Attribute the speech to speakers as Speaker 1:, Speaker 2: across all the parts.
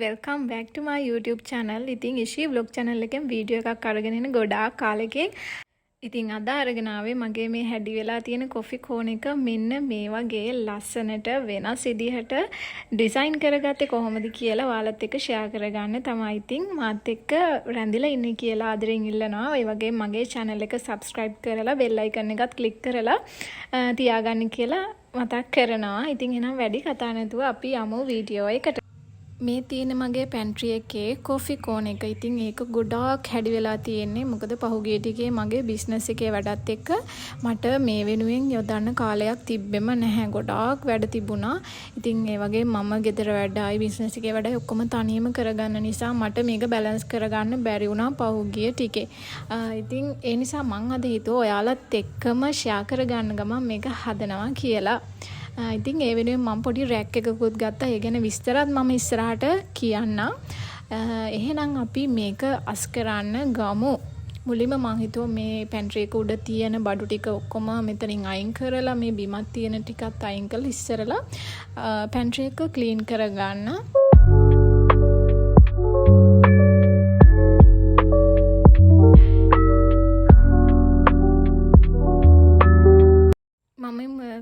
Speaker 1: welcome back to my YouTube channel. ඉතින් ඉෂි vlog channel එකෙන් video එකක් අරගෙන ඉන්න ගොඩාක් කාලෙකින්. ඉතින් අද අරගෙන ආවේ මගේ මේ හැඩි වෙලා තියෙන කොෆි කෝන් එක මෙන්න මේ වගේ ලස්සනට වෙනස් විදිහට ඩිසයින් කරගත්තේ කොහොමද කියලා ඔයාලත් එක්ක ෂෙයා කරගන්න තමයි. ඉතින් මාත් එක්ක රැඳිලා ඉන්නේ කියලා ආදරෙන් ඉල්ලනවා. ඒ වගේම මගේ channel එක subscribe කරලා bell icon එකත් click කරලා තියාගන්න කියලා මතක් කරනවා. ඉතින් එහෙනම් වැඩි කතා නැතුව අපි යමු වීඩියෝ එකට. මේ තියෙන මගේ පැන්ට්‍රි එකේ කොෆි කෝන් එක. ඉතින් ඒක ගොඩාක් හැඩි වෙලා තියෙන්නේ. මොකද පහුගිය ටිකේ මගේ බිස්නස් එකේ වැඩත් එක්ක මට මේ වෙනුවෙන් යොදන්න කාලයක් තිබ්බෙම නැහැ. ගොඩාක් වැඩ තිබුණා. ඉතින් ඒ වගේ මම ගෙදර වැඩයි බිස්නස් එකේ වැඩයි ඔක්කොම තනියම කරගන්න නිසා මට මේක බැලන්ස් කරගන්න බැරි වුණා පහුගිය ටිකේ. ඉතින් ඒ නිසා මං අද හිතුවා ඔයාලත් එක්කම ෂෙයා කරගන්න ගමන් මේක හදනවා කියලා. ඉතින් ඒ වෙනුවෙන් මම පොඩි රැක් එකකුත් ගත්තා. ඒ ගැන විස්තරත් මම ඉස්සරහට කියන්නම්. එහෙනම් අපි මේක අස් කරන්න ගමු. මුලින්ම මම හිතුවා මේ පැන්ට්‍රි එක උඩ තියෙන බඩු ටික ඔක්කොම මෙතනින් අයින් කරලා මේ බිමත් තියෙන ටිකත් අයින් කරලා ඉස්සරලා පැන්ට්‍රි එක ක්ලීන් කරගන්න.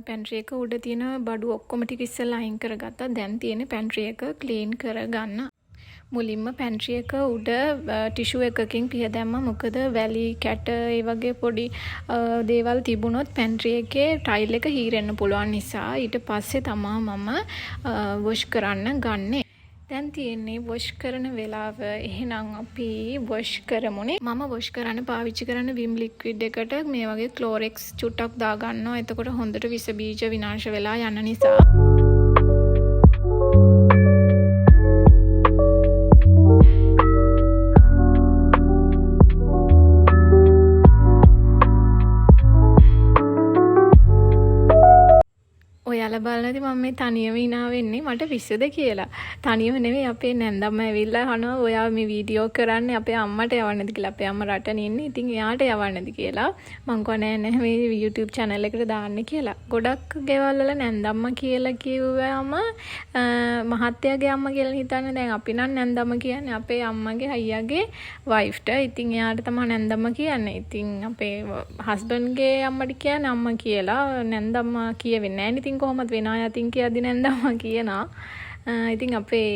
Speaker 1: පැන්ට්‍රි එක උඩ තියෙන බඩු ඔක්කොම ටික ඉස්සෙල්ලා අයින් කරගත්තා. දැන් තියෙන පැන්ට්‍රි එක ක්ලීන් කරගන්න. මුලින්ම පැන්ට්‍රි එක උඩ ටිෂු එකකින් පිහ දැම්මා. මොකද වැලි කැට ඒ වගේ පොඩි දේවල් තිබුණොත් පැන්ට්‍රි එකේ ටයිල් එක හීරෙන්න පුළුවන් නිසා ඊට පස්සේ තමයි මම වොෂ් කරන්න ගන්නේ. දැන් තියෙන්නේ වොෂ් කරන වෙලාව. එහෙනම් අපි වොෂ් කරමුනේ. මම වොෂ් කරන්න පාවිච්චි කරන විම් ලික්විඩ් එකට මේ වගේ ක්ලෝරෙක්ස් චුට්ටක් දාගන්නවා. එතකොට හොඳට විස බීජ විනාශ වෙලා යන නිසා. ඔයාලා බලනදී මම මේ තනියම ඉනා වෙන්නේ මට විසද කියලා. තනියම නෙවෙයි අපේ නැන්දම්ම ඇවිල්ලා අහනවා ඔයා මේ වීඩියෝ කරන්නේ අපේ අම්මට යවන්නද කියලා. අපේ අම්මා රටනේ ඉන්නේ. ඉතින් එයාට යවන්නද කියලා. මං කෝ නෑ මේ YouTube channel එකට දාන්න කියලා. ගොඩක් ගෙවල් වල නැන්දම්ම කියලා කිව්වම මහත්තයාගේ අම්මා කියලා හිතන්නේ. දැන් අපි නම් නැන්දම්ම කියන්නේ අපේ අම්මගේ අයියාගේ වයිෆ්ට. ඉතින් එයාට තමයි නැන්දම්ම කියන්නේ. ඉතින් අපේ හස්බන්ඩ්ගේ අම්මට කියන්නේ අම්මා කියලා. නැන්දම්ම කියවෙන්නේ නෑ. ඉතින් කොහොමද වෙන අය අතින් කියද්දි නැන්දම්ම කියනවා. ඉතින් අපේ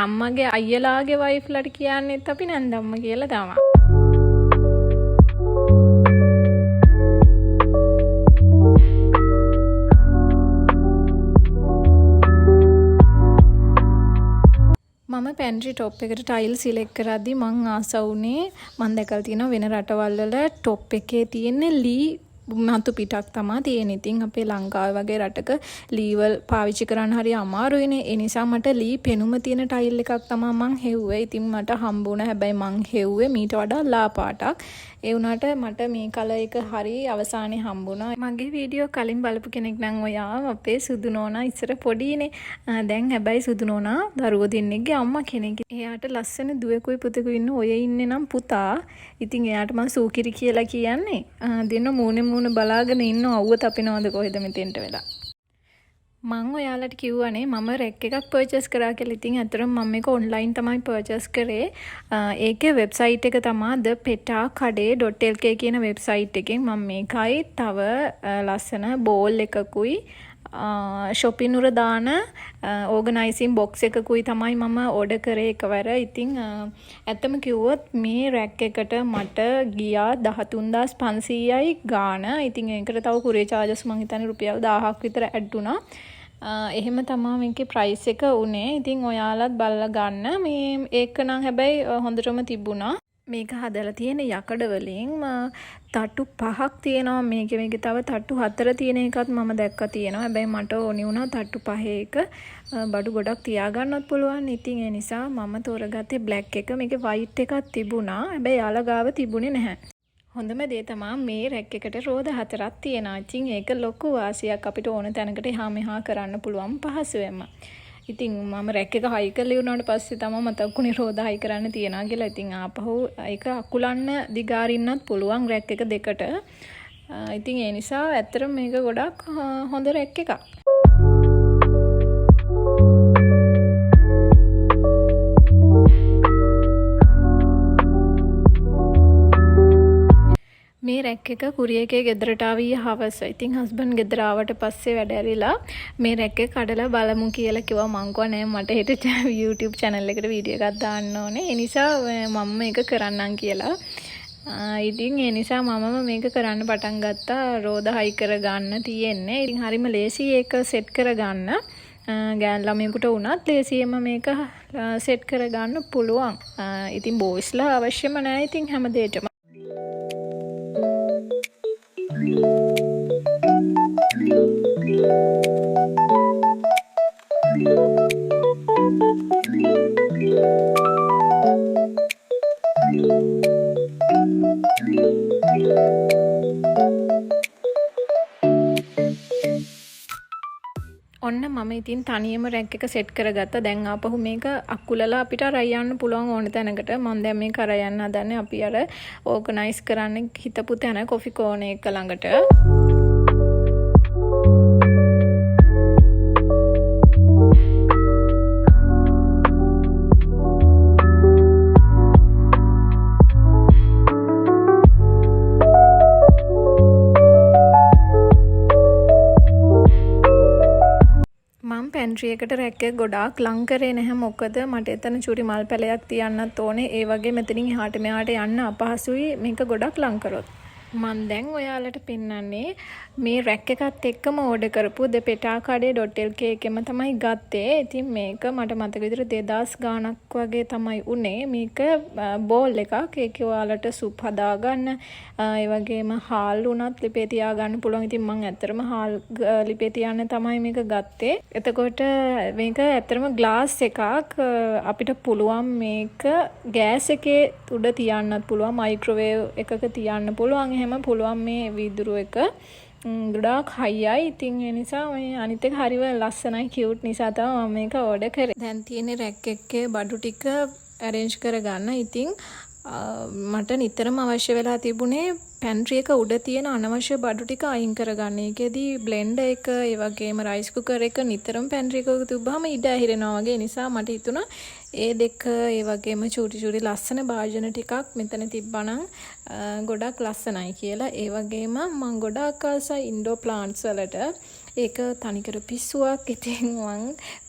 Speaker 1: අම්මගේ අයියලාගේ වයිෆ්ලට කියන්නේත් අපි නැන්දම්ම කියලා තමයි. මම පැන්ට්‍රි ටොප් එකට ටයිල් සිලෙක්ට් කරද්දි මං ආස වුණේ මං දැකලා තියෙනවා වෙන රටවල් වල ටොප් එකේ තියෙන ලී මතු පිටක් තමයි තියෙන්නේ. ඉතින් අපේ ලංකාවේ වගේ රටක ලීවල් පාවිච්චි කරන්න හරි අමාරුයිනේ. ඒ නිසා මට ලී පෙනුම තියෙන ටයිල් එකක් තමයි මං හෙව්වේ. ඉතින් මට හම්බුණා. හැබැයි මං හෙව්වේ මීට වඩා ලා පාටක්. ඒ වුණාට මට මේ කලර් එක හරි අවසානයේ හම්බුණා. මගේ වීඩියෝ කලින් බලපු කෙනෙක් නම් ඔයා අපේ සුදු නෝනා ඉස්සර පොඩිනේ. දැන් හැබැයි සුදු නෝනා දරුවෝ දෙන්නෙක්ගේ අම්මා කෙනෙක්. එයාට ලස්සන දුවෙකුයි පුතෙකුයි ඉන්න ඔය ඉන්නේ නම් පුතා. ඉතින් එයාට මං සූකිරි කියලා කියන්නේ. දෙන්න මූණේ මූණ බලාගෙන ඉන්න අවුව තපිනවද කොහෙද මෙතෙන්ට වෙලා. මං ඔයාලට කිව්වනේ මම රෙක් එකක් පර්චේස් කරා කියලා. ඉතින් අතරම මම මේක ඔන්ලයින් තමයි පර්චේස් කරේ. ඒකේ වෙබ්සයිට් එක තමයි thepetakaade.lk කියන වෙබ්සයිට් එකෙන් මම මේකයි තව ලස්සන බෝල් එකකුයි shopping උර දාන ඕගනයිසින් බොක්ස් එකකුයි තමයි මම ඕඩර් කරේ එකවර. ඉතින් ඇත්තම කිව්වොත් මේ රැක් එකට මට ගියා 13500යි ගාණ. ඉතින් ඒකට තව කුරියර් චාර්ජස් මං හිතන්නේ රුපියල් 1000ක් විතර ඇඩ් වුණා. එහෙම තමයි මේකේ ප්‍රයිස් එක උනේ. ඉතින් ඔයාලත් බලලා ගන්න. මේ ඒක නම් හැබැයි හොඳටම තිබුණා. මේක හදලා තියෙන යකඩ වලින් තට්ටු 5ක් තියෙනවා. මේකේ තව තට්ටු 4 තියෙන එකත් මම දැක්කා තියෙනවා. හැබැයි මට ඕනි වුණා තට්ටු 5 එක බඩු ගොඩක් තියාගන්නත් පුළුවන්. ඉතින් ඒ නිසා මම තෝරගත්තේ බ්ලැක් එක. මේකේ වයිට් එකක් තිබුණා. හැබැයි යාළ ගාව තිබුණේ නැහැ. හොඳම දේ තමයි මේ රැක් එකට රෝද 4ක් තියෙනවා. ඉතින් ඒක ලොකු වාසියක්. අපිට ඕන තැනකට එහා මෙහා කරන්න පුළුවන් පහසුවෙන්ම. ඉතින් මම රැක් එක හයි කරලා ඉවරනාට පස්සේ තමයි මතක්ුනේ රෝද හයි කරන්න තියනවා කියලා. ඉතින් ආපහු ඒක අකුලන්න දිගාරින්නත් පුළුවන් රැක් එක දෙකට. ඉතින් ඒ නිසා ඇත්තටම මේක ගොඩක් හොඳ රැක් එකක්. මේ රැක් එක කුරිය එකේ ගෙදරට ආවී හවස. ඉතින් හස්බන්ඩ් ගෙදර ආවට පස්සේ වැඩ ඇරිලා මේ රැක් එක කඩලා බලමු කියලා කිව්වා. මං කෝ නෑ මට හෙට YouTube channel එකට වීඩියෝ එකක් දාන්න ඕනේ. ඒ නිසා මම මේක කරන්නම් කියලා. ඉතින් ඒ නිසා මමම මේක කරන්න පටන් ගත්තා. රෝද හයි කරගන්න තියෙන්නේ. ඉතින් හරිම ලේසි ඒක සෙට් කරගන්න. ගෑන් ළමයෙකුට වුණත් ලේසියෙන්ම මේක සෙට් කරගන්න පුළුවන්. ඉතින් බෝයිස්ලා අවශ්‍යම නෑ ඉතින් හැමදේටම. ඔන්න මම ඉතින් තනියම රැක් එක සෙට් කරගත්තා. දැන් ආපහු මේක අකුලලා අපිට අරයි යන්න පුළුවන් ඕන තැනකට. මම දැන් මේක අරයි යන්න හදන්නේ අපි අර ඕගනයිස් කරන්න හිතපු තැන කොෆි කෝනේ එක ළඟට. පැන්ට්‍රි එකට රැක් එක ගොඩාක් ලං කරේ නැහැ. මොකද මට එතන චුරි මල් පැලයක් තියන්නත් ඕනේ. ඒ වගේ මෙතනින් එහාට මෙහාට යන්න අපහසුයි මේක ගොඩක් ලං කරොත්. මම දැන් ඔයාලට පෙන්නන්නේ මේ රැක් එකත් එක්කම ඕඩර් කරපු depetacade.lk එකෙම තමයි ගත්තේ. ඉතින් මේක මට මතක විදිහට 2000 ගාණක් වගේ තමයි උනේ. මේක බෝල් එකක්. ඒකේ ඔයාලට සුප් හදාගන්න, ඒ වගේම හාල් උනත් ලිපේ තියාගන්න පුළුවන්. ඉතින් මම ඇත්තටම හාල් ලිපේ තියන්න තමයි මේක ගත්තේ. එතකොට මේක ඇත්තටම ග්ලාස් එකක්. අපිට පුළුවන් මේක ගෑස් එකේ උඩ තියන්නත් පුළුවන්, මයික්‍රෝවේව් එකක තියන්න පුළුවන්. එහෙම පුළුවන් මේ වීදුරු එක. ගොඩාක් හයියයි. ඉතින් ඒ නිසා මේ අනිත් එක හරිව ලස්සනයි කියුට් නිසා තමයි මම මේක ඕඩර් කරේ. දැන් තියෙන්නේ රැක් එකේ බඩු ටික arrange කරගන්න. ඉතින් මට නිතරම අවශ්‍ය වෙලා තිබුණේ පැන්ට්‍රි එක උඩ තියෙන අනවශ්‍ය බඩු ටික අයින් කරගන්න. ඒකෙදී බ්ලෙන්ඩර් එක, ඒ වගේම රයිස් කුකර් එක නිතරම පැන්ට්‍රි එකක තිබ්බාම ඉඩ ඇහිරෙනවා වගේ. නිසා මට හිතුණා ඒ දෙක, ඒ වගේම චූටි ලස්සන භාජන ටිකක් මෙතන තිබ්බනම් ගොඩක් ලස්සනයි කියලා. ඒ වගේම මම ගොඩාක් ආසයි ඉන්ඩෝ ප්ලාන්ට්ස් වලට. ඒක තනිකර පිස්සුවක්. ඉතින් මං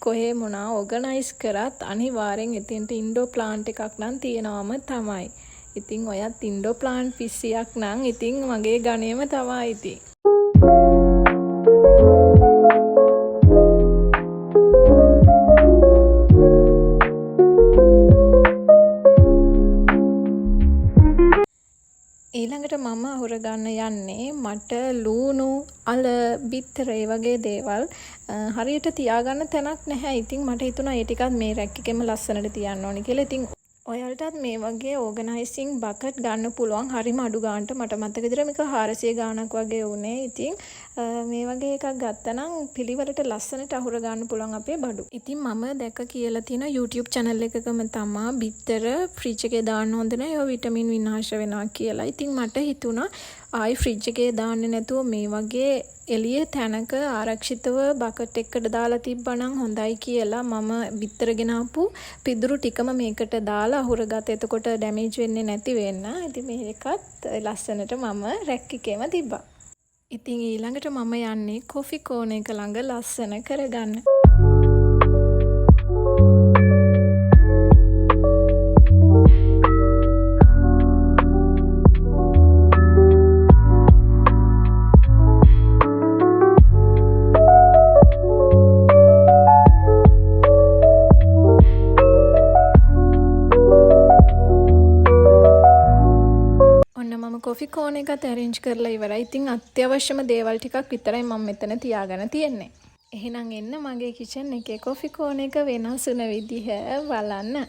Speaker 1: කොහේ මොනා ඕගනයිස් කරත් අනිවාර්යෙන් එතෙන්ට ඉන්ඩෝ ප්ලාන්ට් එකක් නම් තියෙනවම තමයි. ඉතින් ඔයත් ඉන්ඩෝ ප්ලාන්ට් පිස්සියක් නම් ඉතින් මගේ ගණේම තමයි ඉතින්. ඊළඟට මම අහුර ගන්න යන්නේ මට ලූණු, අල, බිත්තර ඒ වගේ දේවල් හරියට තියාගන්න තැනක් නැහැ. ඉතින් මට හිතුණා ඒ ටිකත් මේ රැක් එකෙම ලස්සනට තියන්න ඕනි කියලා. ඉතින් ඔයාලටත් මේ වගේ ඕගනයිසිං බකට් ගන්න පුළුවන්. හරිම අඩු ගානට මට මතක විදිහට මේක 400 ගාණක් වගේ උනේ. ඉතින් මේ වගේ එකක් ගත්තනම් පිළිවෙලට ලස්සනට අහුර ගන්න පුළුවන් අපේ බඩු. ඉතින් මම දැක කියලා තියෙන YouTube channel එකකම තමා බිත්තර ෆ්‍රිජ් එකේ දාන්න හොඳ නැහැ. ඒවා විටමින් විනාශ වෙනවා කියලා. ඉතින් මට හිතුණා ආයි ෆ්‍රිජ් එකේ දාන්නේ නැතුව මේ වගේ එළියේ තැනක ආරක්ෂිතව බකට් එකකට දාලා තිබ්බනම් හොඳයි කියලා මම බිත්තර ගෙනාපු පිදුරු ටිකම මේකට දාලා අහුරගත්තා. එතකොට ඩැමේජ් වෙන්නේ නැති වෙන්න. ඉතින් මේකත් ලස්සනට මම රැක් එකේම තිබ්බා. ඉතින් ඊළඟට මම යන්නේ කොෆි කෝන් එක ළඟ ලස්සන කරගන්න. කොෆි කෝන් එකත් arrange කරලා ඉවරයි. ඉතින් අත්‍යවශ්‍යම දේවල් ටිකක් විතරයි මම මෙතන තියාගෙන තියෙන්නේ. එහෙනම් එන්න මගේ කිචන් එකේ කොෆි කෝන් එක වෙනස් වෙන විදිහ බලන්න.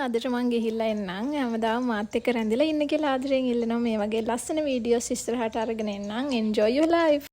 Speaker 1: අදට මං ගිහිල්ලා එන්නම්. හැමදාම මාත් එක්ක රැඳිලා ඉන්න කියලා ආදරෙන් ඉල්ලනවා. මේ වගේ ලස්සන වීඩියෝස් ඉස්සරහට අරගෙන එන්නම්. enjoy your life.